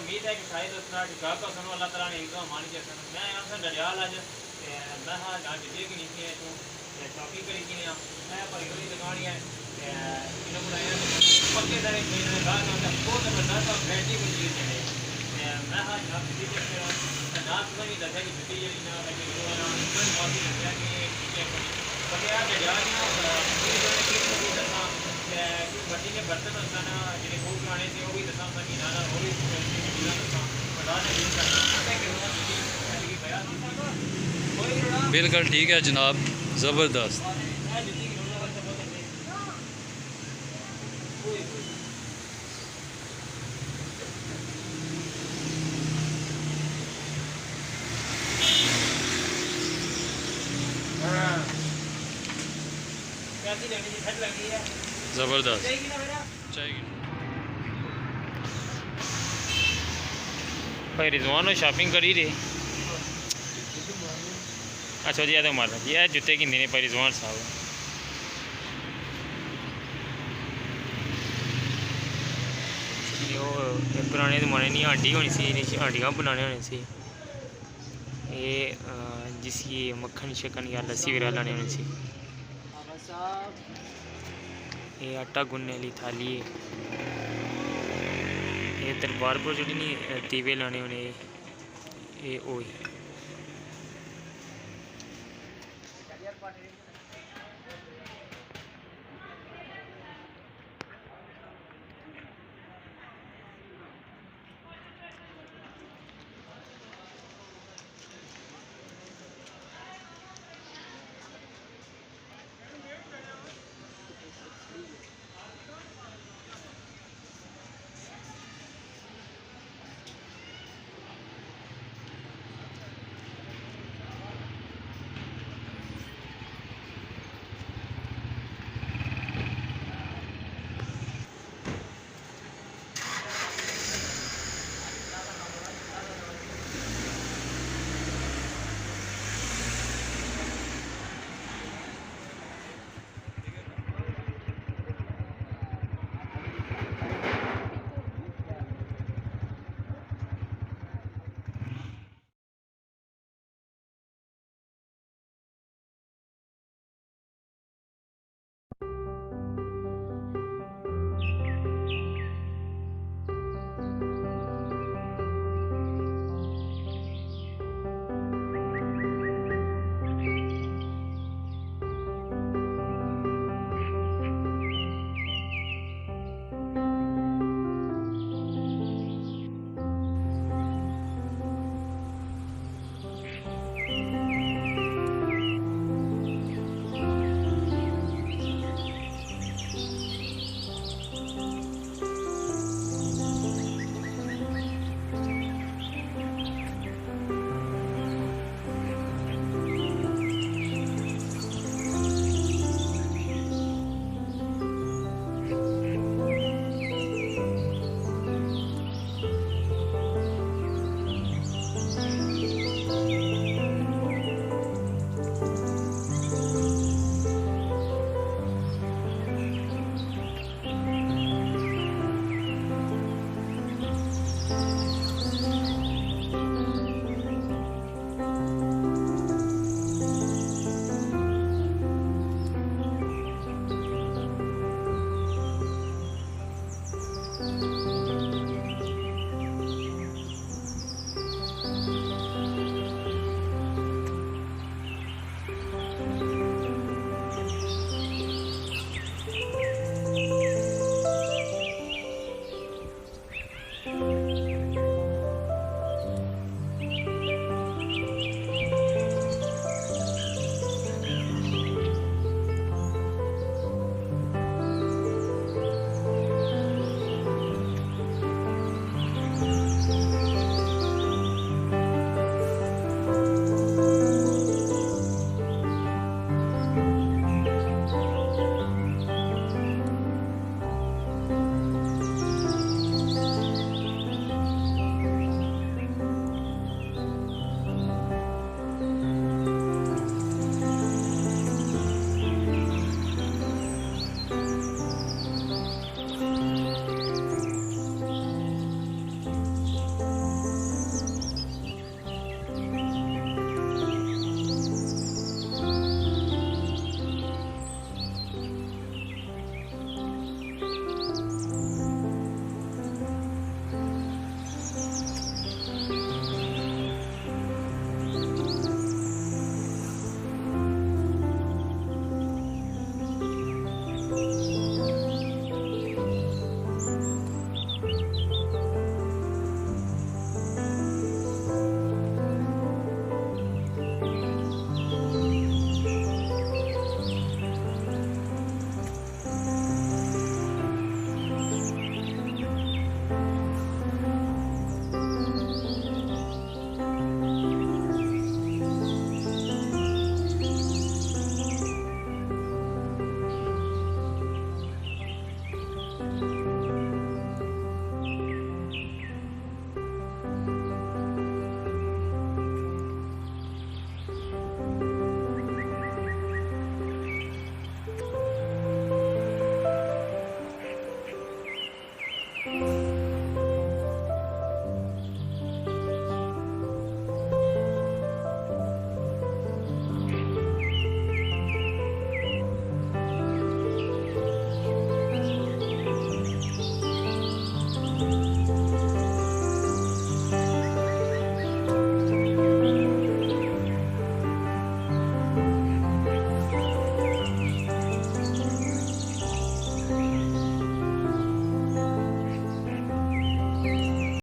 उम्मीद है कि सारे दोस्तों टिका को सुनो अल्लाह ताला ने एक दो मान के सुनो मैं यहाँ से डरियाल आज मैं हाँ आज जे की नीचे है तो शॉपिंग करी की मैं पर योरी दुकान है इन्होंने बुलाया पक्के सारे मेरे गांव का बहुत जबरदस्त और वैरायटी की चीज़ है मैं हाँ आप किसी के नाच में नहीं लगा कि छुट्टी जल्दी ना लगे तो ना इतना बहुत ही लग गया कि पक्के यार डरियाल ना पूरी जो है कि मुझे दसा बच्ची के बर्तन होता ना जिन्हें खूब पुराने थे वो भी दसा सकी ना ना वो भी बिल्कुल ठीक है जनाब, ज़बरदस्त। ज़बरदस्त चाहिए भाई रिजवान शॉपिंग करी रही। अच्छा जी तो मारा जी जूते की नहीं भाई रिजवान साहब पुराने जमाने नहीं आंटी होनी सी आंटियां बनाने होने सी ये जिसकी मक्खन शक्कन या लस्सी वगैरह लानी होनी सी। ये आटा गुनने वाली थाली है। ये दरबार पर जो नहीं दीवे लाने होने ये ओही